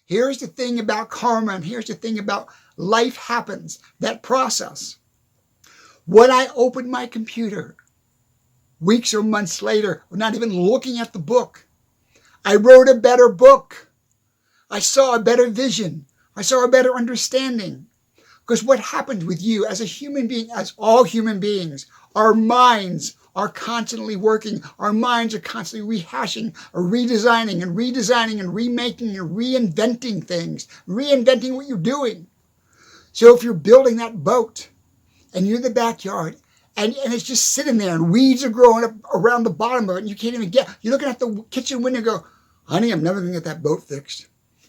Here's the thing about karma, and here's the thing about life happens, that process. When I opened my computer, weeks or months later, not even looking at the book, I wrote a better book. I saw a better vision. I saw a better understanding. Because what happens with you as a human being, as all human beings, our minds are constantly working. Our minds are constantly rehashing or redesigning and redesigning and remaking and reinventing things, reinventing what you're doing. So if you're building that boat and you're in the backyard and it's just sitting there and weeds are growing up around the bottom of it and you can't even you're looking at the kitchen window and go, honey, I'm never going to get that boat fixed.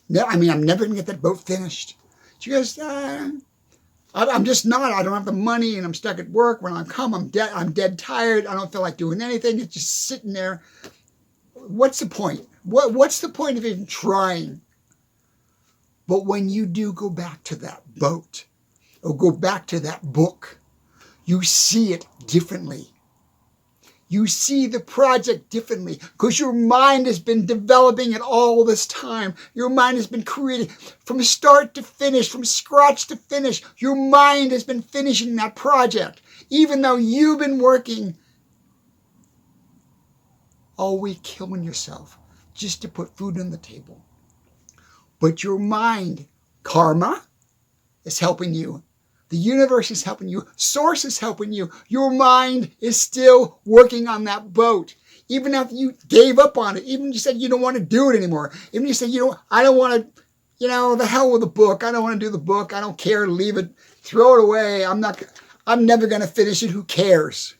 No, I'm never going to get that boat finished. She goes, I'm just not. I don't have the money and I'm stuck at work. When I come, I'm dead tired. I don't feel like doing anything. It's just sitting there. What's the point? What's the point of even trying? But when you do go back to that boat or go back to that book, you see it differently. You see the project differently because your mind has been developing it all this time. Your mind has been creating from start to finish, from scratch to finish. Your mind has been finishing that project, even though you've been working all week killing yourself just to put food on the table. But your mind, karma, is helping you. The universe is helping you. Source is helping you. Your mind is still working on that boat. Even if you gave up on it, even if you said you don't want to do it anymore, even if you said, I don't want to, the hell with the book. I don't want to do the book. I don't care. Leave it. Throw it away. I'm never going to finish it. Who cares?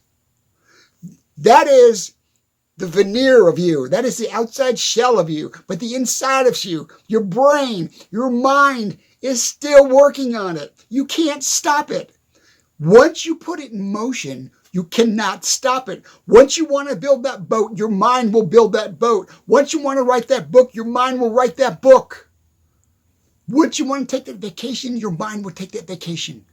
That is the veneer of you. That is the outside shell of you. But the inside of you, your brain, your mind is still working on it. You can't stop it. Once you put it in motion, you cannot stop it. Once you want to build that boat, your mind will build that boat. Once you want to write that book, your mind will write that book. Once you want to take that vacation, your mind will take that vacation.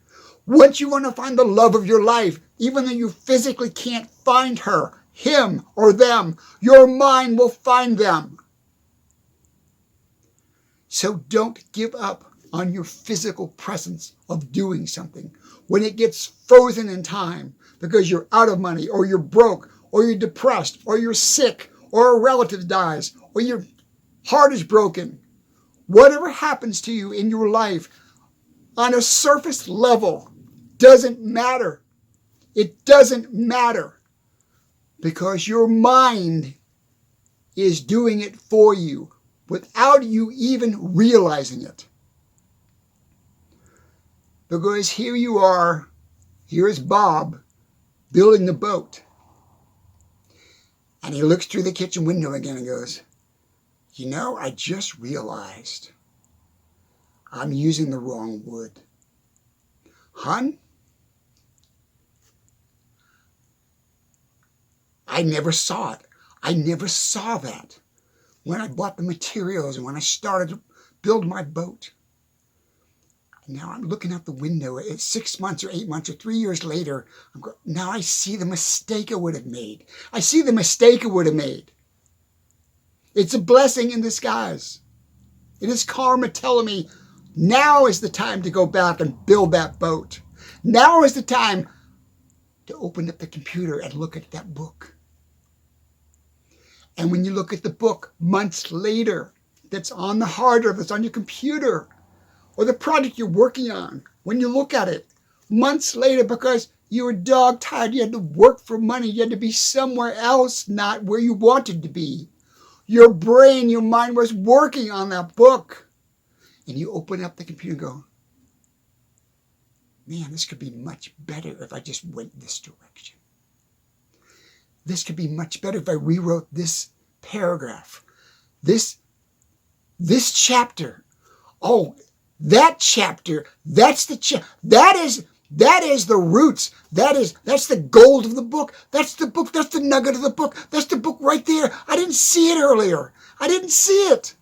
Once you want to find the love of your life, even though you physically can't find her, him, or them, your mind will find them. So don't give up on your physical presence of doing something when it gets frozen in time because you're out of money or you're broke or you're depressed or you're sick or a relative dies or your heart is broken. Whatever happens to you in your life on a surface level doesn't matter. It doesn't matter because your mind is doing it for you without you even realizing it. Because here you are, here is Bob building the boat. And he looks through the kitchen window again and goes, I just realized I'm using the wrong wood. Hon, I never saw it. I never saw that when I bought the materials and when I started to build my boat. Now I'm looking out the window. It's 6 months or 8 months or 3 years later. Now I see the mistake I would have made. I see the mistake I would have made. It's a blessing in disguise. It is karma telling me now is the time to go back and build that boat. Now is the time to open up the computer and look at that book. And when you look at the book months later, that's on the hard drive, that's on your computer, or the project you're working on, when you look at it months later because you were dog-tired, you had to work for money, you had to be somewhere else, not where you wanted to be. Your brain, your mind was working on that book. And you open up the computer and go, man, this could be much better if I just went this direction. This could be much better if I rewrote this paragraph. This chapter. Oh, that chapter, that's the that is the roots. That's the gold of the book. That's the book. That's the nugget of the book. That's the book right there. I didn't see it earlier. I didn't see it.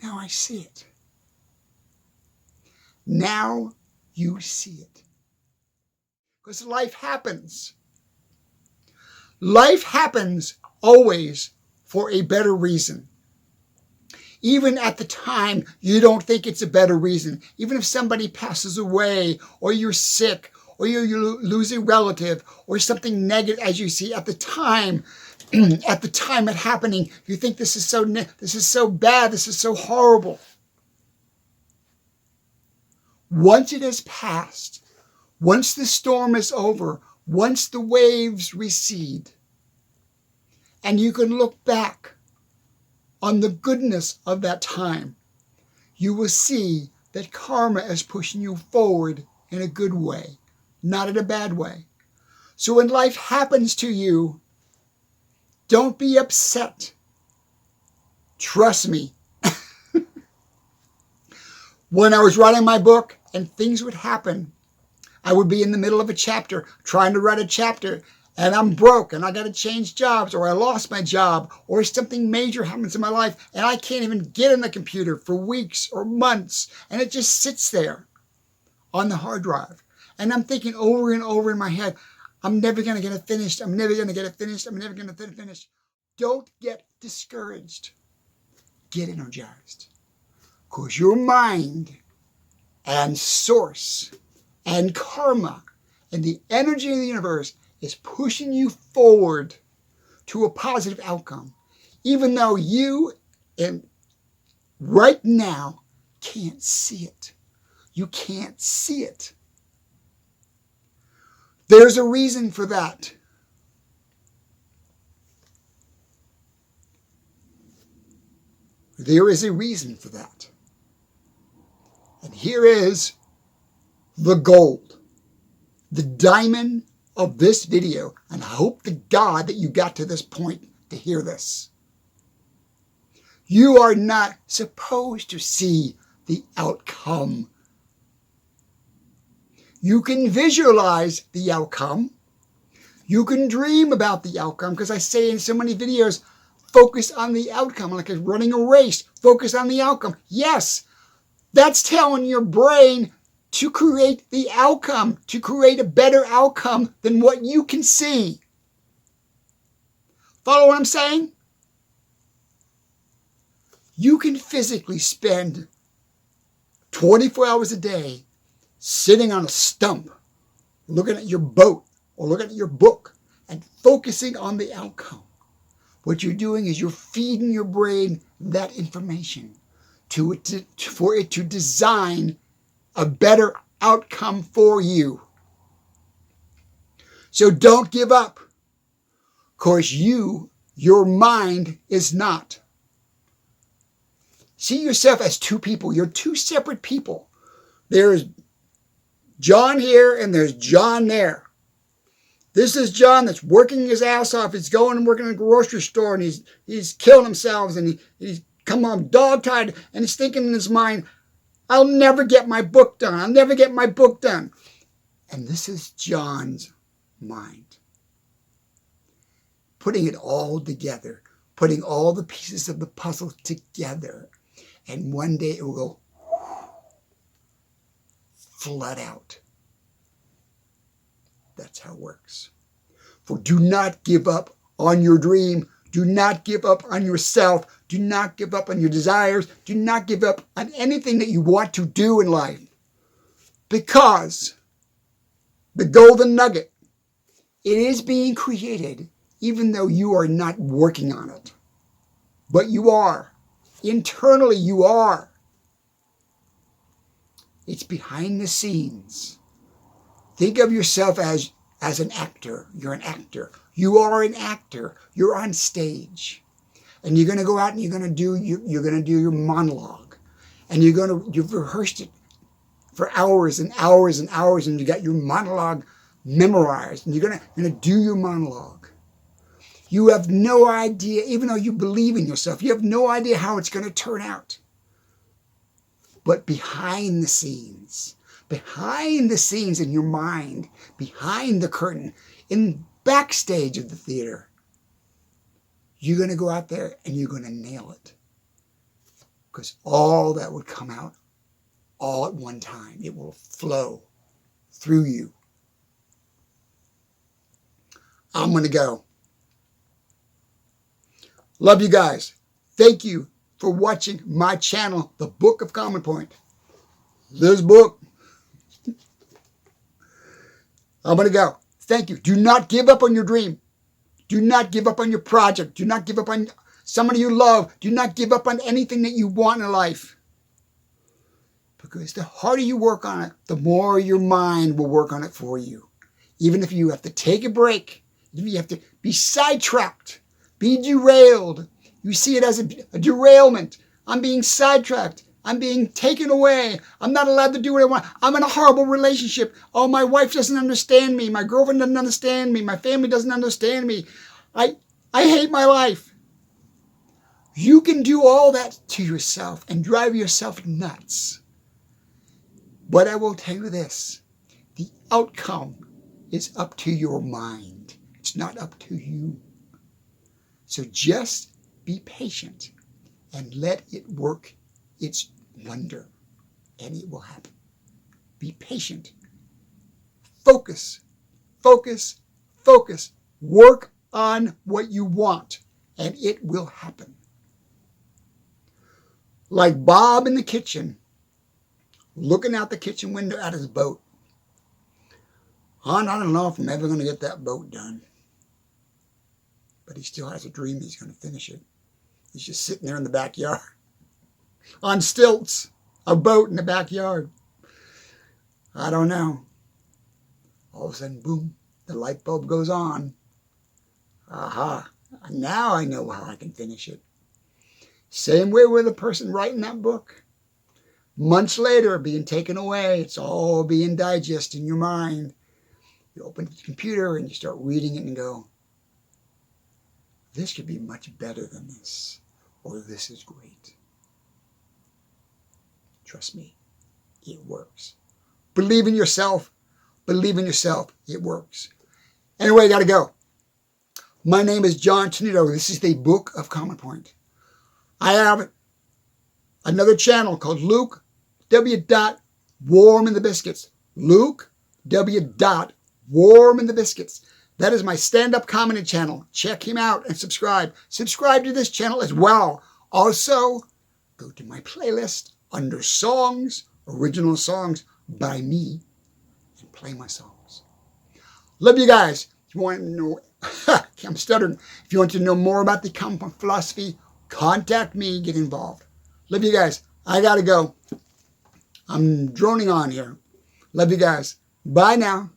Now I see it. Now you see it. Because life happens. Life happens always for a better reason. Even at the time, you don't think it's a better reason. Even if somebody passes away, or you're sick, or you lose a relative, or something negative as you see at the time, at the time it happening, you think this is so bad, this is so horrible. Once it has passed, once the storm is over, once the waves recede, and you can look back on the goodness of that time, you will see that karma is pushing you forward in a good way, not in a bad way. So when life happens to you, don't be upset. Trust me. When I was writing my book and things would happen, I would be in the middle of a chapter, trying to write a chapter, and I'm broke and I got to change jobs, or I lost my job, or something major happens in my life and I can't even get on the computer for weeks or months, and it just sits there on the hard drive. And I'm thinking over and over in my head, I'm never going to get it finished. I'm never going to get it finished. I'm never going to get it finished. Don't get discouraged. Get energized. Because your mind and source and karma and the energy of the universe is pushing you forward to a positive outcome, even though you right now can't see it. You can't see it. There's a reason for that. There is a reason for that. And here is the gold, the diamond of this video. And I hope to God that you got to this point to hear this. You are not supposed to see the outcome. You can visualize the outcome. You can dream about the outcome, because I say in so many videos, focus on the outcome, like running a race, focus on the outcome. Yes, that's telling your brain to create the outcome, to create a better outcome than what you can see. Follow what I'm saying? You can physically spend 24 hours a day sitting on a stump, looking at your boat or looking at your book and focusing on the outcome. What you're doing is you're feeding your brain that information for it to design a better outcome for you. So don't give up, because your mind is not. See yourself as two people. You're two separate people. There's John here and there's John there. This is John that's working his ass off. He's going and working in a grocery store, and he's killing himself, and he's come home dog-tired, and he's thinking in his mind, I'll never get my book done. I'll never get my book done. And this is John's mind. Putting it all together, putting all the pieces of the puzzle together, and one day it will go flood out. That's how it works. For do not give up on your dream. Do not give up on yourself. Do not give up on your desires. Do not give up on anything that you want to do in life. Because the golden nugget, it is being created even though you are not working on it. But you are. Internally, you are. It's behind the scenes. Think of yourself as an actor. You're an actor. You are an actor. You're on stage. And you're going to go out and you're going to do your monologue. And you've rehearsed it for hours and hours and hours, and you got your monologue memorized. And you're going to do your monologue. You have no idea, even though you believe in yourself, you have no idea how it's going to turn out. But behind the scenes in your mind, behind the curtain, in backstage of the theater, you're going to go out there and you're going to nail it. Because all that would come out all at one time. It will flow through you. I'm going to go. Love you guys. Thank you for watching my channel, The Book of Common Point. This book. I'm going to go. Thank you. Do not give up on your dream. Do not give up on your project. Do not give up on somebody you love. Do not give up on anything that you want in life. Because the harder you work on it, the more your mind will work on it for you. Even if you have to take a break, if you have to be sidetracked, be derailed, you see it as a derailment. I'm being sidetracked. I'm being taken away. I'm not allowed to do what I want. I'm in a horrible relationship. Oh, my wife doesn't understand me. My girlfriend doesn't understand me. My family doesn't understand me. I hate my life. You can do all that to yourself and drive yourself nuts. But I will tell you this. The outcome is up to your mind. It's not up to you. So just be patient and let it work its wonder, and it will happen. Be patient. Focus, focus, focus. Work on what you want, and it will happen. Like Bob in the kitchen, looking out the kitchen window at his boat. Hon, I don't know if I'm ever going to get that boat done. But he still has a dream he's going to finish it. He's just sitting there in the backyard. On stilts, a boat in the backyard. I don't know. All of a sudden, boom, the light bulb goes on. Aha, now I know how I can finish it. Same way with the person writing that book. Months later, being taken away, it's all being digested in your mind. You open the computer and you start reading it and go, this could be much better than this, or this is great. Trust me, it works. Believe in yourself. Believe in yourself. It works. Anyway, I got to go. My name is John Tenuto. This is the Book of Common Point. I have another channel called Luke W. Warm in the Biscuits. Luke W. Warm in the Biscuits. That is my stand-up comedy channel. Check him out and subscribe. Subscribe to this channel as well. Also, go to my playlist under songs, original songs by me, and play my songs. Love you guys. If you want to know, I'm stuttering. If you want to know more about the Common Point philosophy, contact me, get involved. Love you guys. I got to go. I'm droning on here. Love you guys. Bye now.